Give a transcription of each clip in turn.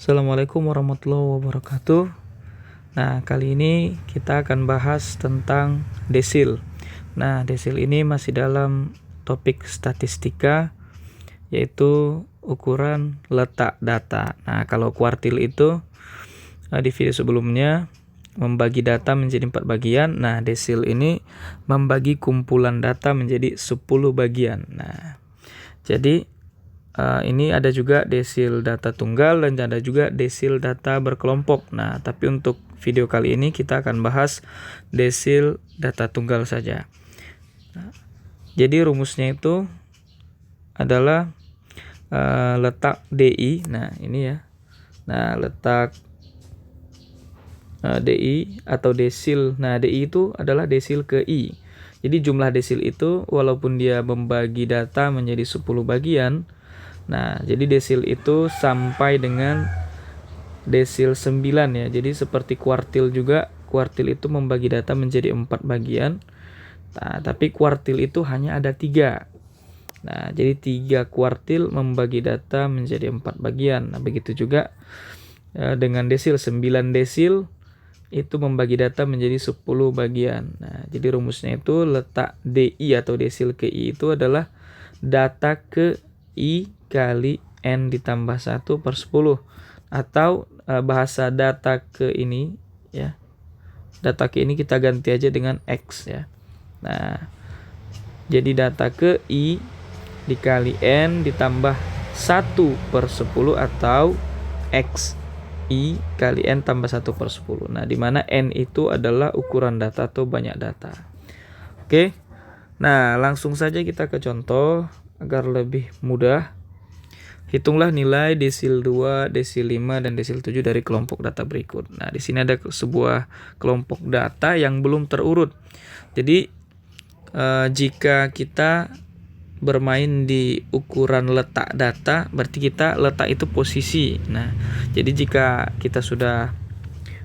Assalamualaikum warahmatullahi wabarakatuh. Nah, kali ini kita akan bahas tentang desil. Nah, desil ini masih dalam topik statistika, yaitu ukuran letak data. Nah, kalau kuartil itu di video sebelumnya membagi data menjadi 4 bagian. Nah, desil ini membagi kumpulan data menjadi 10 bagian. Nah, jadi ini ada juga desil data tunggal dan ada juga desil data berkelompok. Nah, tapi untuk video kali ini kita akan bahas desil data tunggal saja. Nah, jadi rumusnya itu adalah letak DI. Nah, ini ya. Nah, letak DI atau desil. Nah, DI itu adalah desil ke I. Jadi jumlah desil itu walaupun dia membagi data menjadi 10 bagian, nah, jadi desil itu sampai dengan desil 9 ya. Jadi seperti kuartil juga, kuartil itu membagi data menjadi 4 bagian. Nah, tapi kuartil itu hanya ada 3. Nah, jadi 3 kuartil membagi data menjadi 4 bagian. Nah, begitu juga dengan desil 9 desil itu membagi data menjadi 10 bagian. Nah, jadi rumusnya itu letak DI atau desil ke I itu adalah data ke I kali N ditambah 1/10, atau bahasa data ke ini ya, data ke ini kita ganti aja dengan X ya. Nah, jadi data ke I dikali N ditambah 1/10 atau X I kali N tambah 1/10. Nah, dimana N itu adalah ukuran data atau banyak data. Oke, nah langsung saja kita ke contoh agar lebih mudah. Hitunglah nilai desil 2, desil 5, dan desil 7 dari kelompok data berikut. Nah, di sini ada sebuah kelompok data yang belum terurut. Jadi, jika kita bermain di ukuran letak data, berarti kita letak itu posisi. Nah, jadi jika kita sudah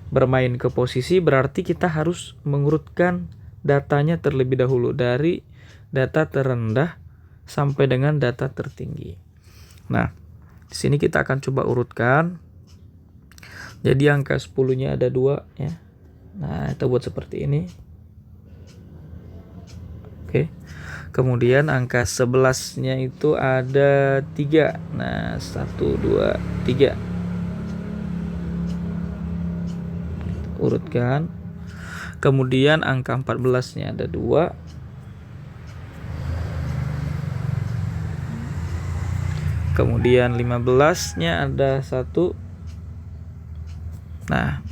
bermain ke posisi, berarti kita harus mengurutkan datanya terlebih dahulu dari data terendah sampai dengan data tertinggi. Nah, di sini kita akan coba urutkan. Jadi angka 10-nya ada 2 ya. Nah, kita buat seperti ini. Oke. Kemudian angka 11-nya itu ada 3. Nah, 1 2 3. Urutkan. Kemudian angka 14-nya ada 2. Kemudian 15-nya ada 1. Nah,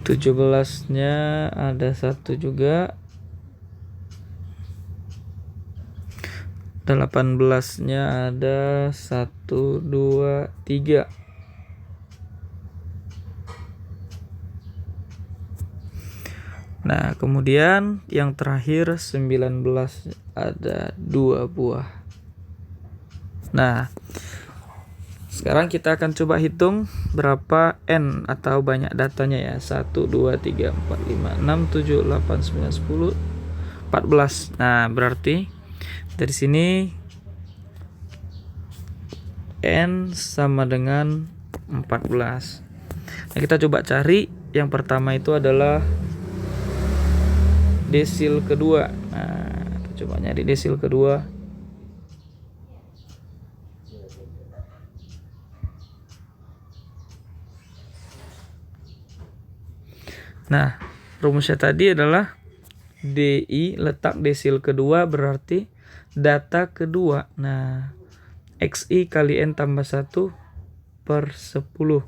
17-nya ada 1 juga. 18-nya ada 1 2 3. Nah, kemudian yang terakhir 19 ada 2 buah. Nah, sekarang kita akan coba hitung berapa N atau banyak datanya ya. 1, 2, 3, 4, 5, 6, 7, 8, 9, 10, 14. Nah, berarti dari sini N sama dengan 14. Nah, kita coba cari. Yang pertama itu adalah desil kedua. Nah, kita coba nyari desil kedua. Nah, rumusnya tadi adalah DI letak desil kedua berarti data kedua. Nah, XI kali N tambah 1/10.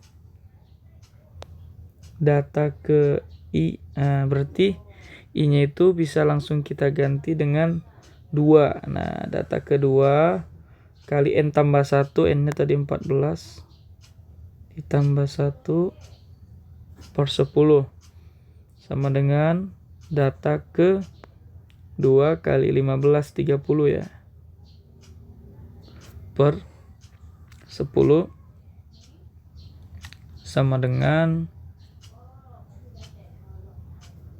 Data ke I. Nah, berarti I-nya itu bisa langsung kita ganti dengan 2. Nah, data kedua kali N tambah 1. N-nya tadi 14. Ditambah 1/10. Sama dengan data ke 2 kali 15 30 ya. Per 10 sama dengan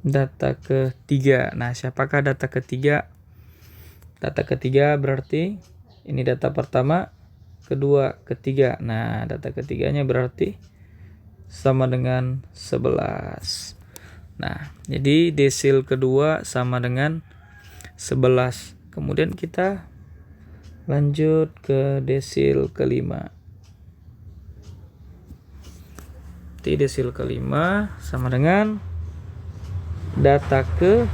data ketiga. Nah, siapakah data ketiga? Data ketiga berarti ini data pertama kedua, ketiga. Nah, data ketiganya berarti sama dengan 11. Nah, jadi desil kedua sama dengan 11. Kemudian kita lanjut ke desil kelima. Jadi desil kelima sama dengan data ke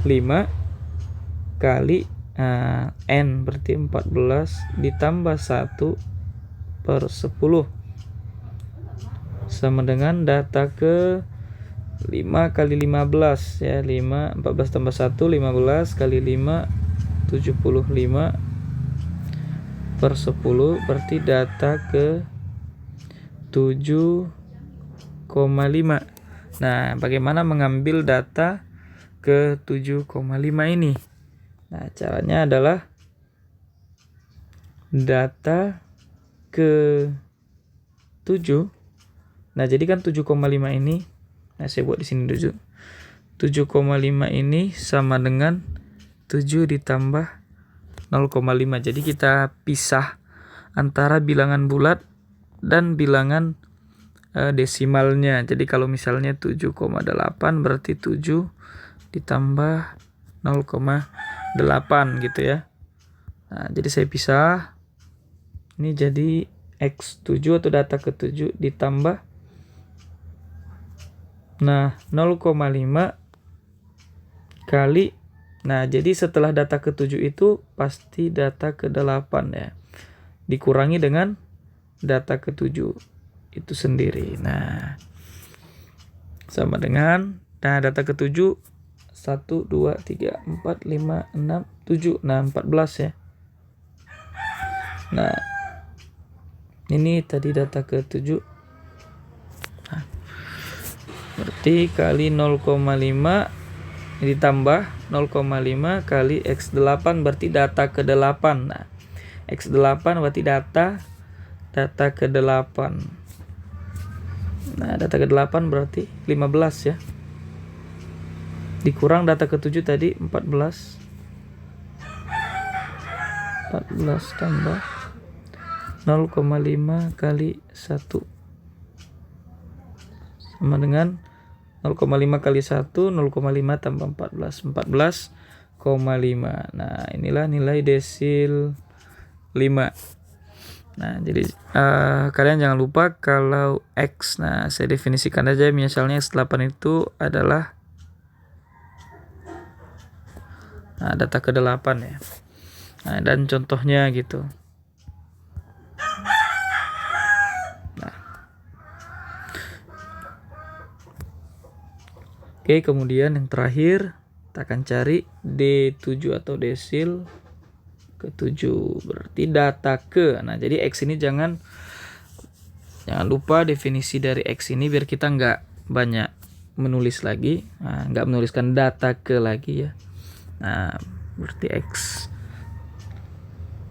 5 kali N berarti 14 ditambah 1 per 10 sama dengan data ke 5 kali 15 ya, 14 tambah 1 15 kali 5 75 per 10 berarti data ke 7,5. Nah, bagaimana mengambil data ke 7,5 ini? Nah, caranya adalah data ke 7. Nah, jadi kan 7,5 ini, nah saya buat di sini 7,5 ini sama dengan 7 ditambah 0,5. Jadi kita pisah antara bilangan bulat dan bilangan desimalnya. Jadi kalau misalnya 7,8 berarti 7 ditambah 0,8 gitu ya. Nah, jadi saya pisah. Ini jadi X7 atau data ke-7 ditambah 0,5 kali. Nah, jadi setelah data ke-7 itu pasti data ke-8 ya. Dikurangi dengan data ke-7 itu sendiri. Nah, sama dengan data ke-7 1 2 3 4 5 6 7. Nah, 14 ya. Nah, ini tadi data ke-7. Nah, berarti kali 0,5 ditambah 0,5 kali X8 berarti data ke-8. Nah, X8 berarti data ke-8. Nah, data ke-8 berarti 15 ya. Dikurang data ke-7 tadi 14. 14 tambah 0,5 kali 1 sama dengan 0,5 kali 1 0,5 tambah 14 14,5. Nah, inilah nilai desil 5. Nah, jadi kalian jangan lupa kalau X, nah saya definisikan aja misalnya X8 itu adalah data ke-8 ya. Nah, dan contohnya gitu. Nah. Oke, kemudian yang terakhir kita akan cari D7 atau desil ke-7 berarti data ke. Nah, jadi X ini jangan lupa definisi dari X ini biar kita nggak banyak menulis lagi. Nah, nggak menuliskan data ke lagi ya. Nah, berarti X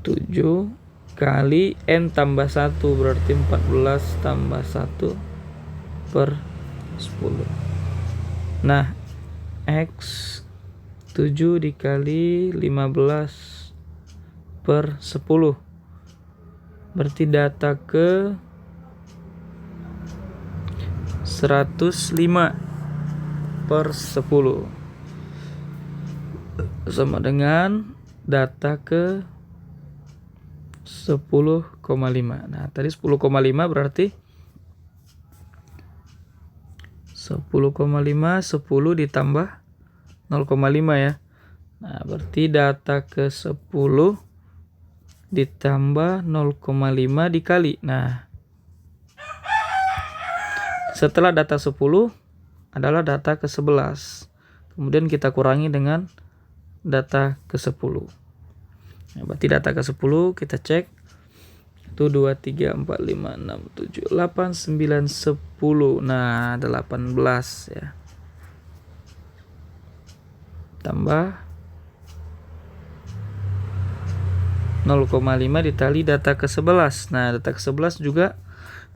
7 kali N tambah 1 berarti 14 tambah 1 per 10. Nah, X 7 dikali 15 per 10 berarti data ke 105 per 10 sama dengan data ke 10,5. Nah, tadi 10,5 berarti 10,5 10 ditambah 0,5 ya. Nah, berarti data ke 10 ditambah 0,5 dikali. Nah, setelah data 10 adalah data ke 11. Kemudian kita kurangi dengan data ke 10. Nah, berarti data ke 10 kita cek. 1, 2, 3, 4, 5, 6, 7, 8, 9, 10. Nah, 18 ya. Tambah 0,5 ditali data ke 11. Nah, data ke 11 juga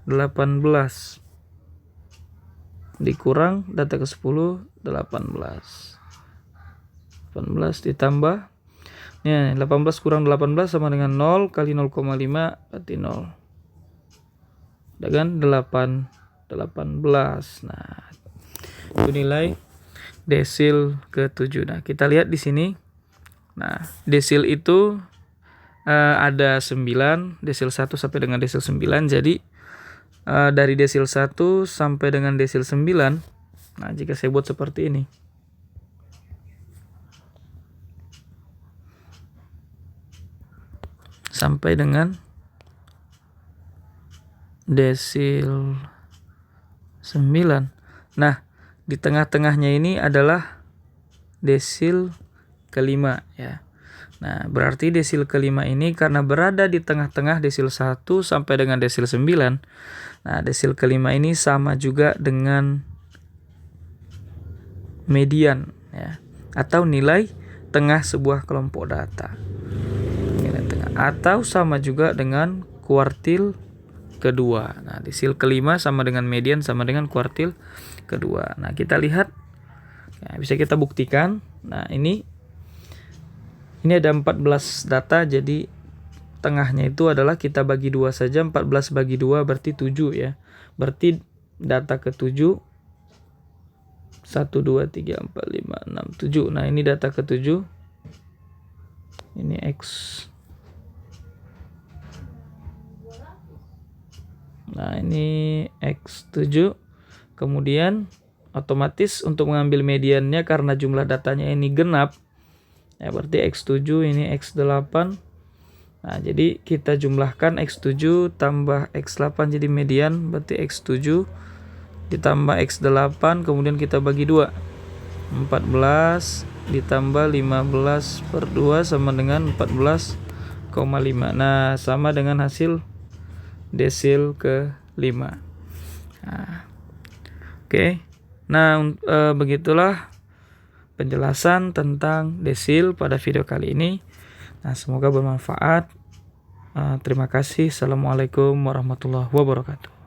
18. Dikurang data ke 10 18. 18 ditambah Ya, 18 kurang 18 sama dengan 0 kali 0,5 berarti 0. Ada kan 18. Nah, itu nilai desil ke-7. Nah, kita lihat di sini. Nah, desil itu ada 9, desil 1 sampai dengan desil 9. Jadi dari desil 1 sampai dengan desil 9. Nah, jika saya buat seperti ini. Sampai dengan desil 9. Nah, di tengah-tengahnya ini adalah desil kelima ya. Nah, berarti desil kelima ini karena berada di tengah-tengah desil 1 sampai dengan desil 9. Nah, desil kelima ini sama juga dengan median ya, atau nilai tengah sebuah kelompok data. Atau sama juga dengan kuartil kedua. Nah, desil kelima sama dengan median sama dengan kuartil kedua. Nah, kita lihat, nah, bisa kita buktikan. Nah, ini ada 14 data, jadi tengahnya itu adalah kita bagi 2 saja. 14 bagi 2 berarti 7 ya. Berarti data ke-7 1, 2, 3, 4, 5, 6, 7. Nah, ini data ke-7. Ini X. Nah, ini X7. Kemudian otomatis untuk mengambil mediannya karena jumlah datanya ini genap. Ya, berarti X7 ini X8. Nah, jadi kita jumlahkan X7 tambah X8 jadi median, berarti X7 ditambah X8, kemudian kita bagi 2. 14 ditambah 15 per 2 sama dengan 14,5. Nah, sama dengan hasil desil ke-5. Nah, oke. Nah, begitulah penjelasan tentang desil pada video kali ini. Nah, semoga bermanfaat. Terima kasih. Assalamualaikum warahmatullahi wabarakatuh.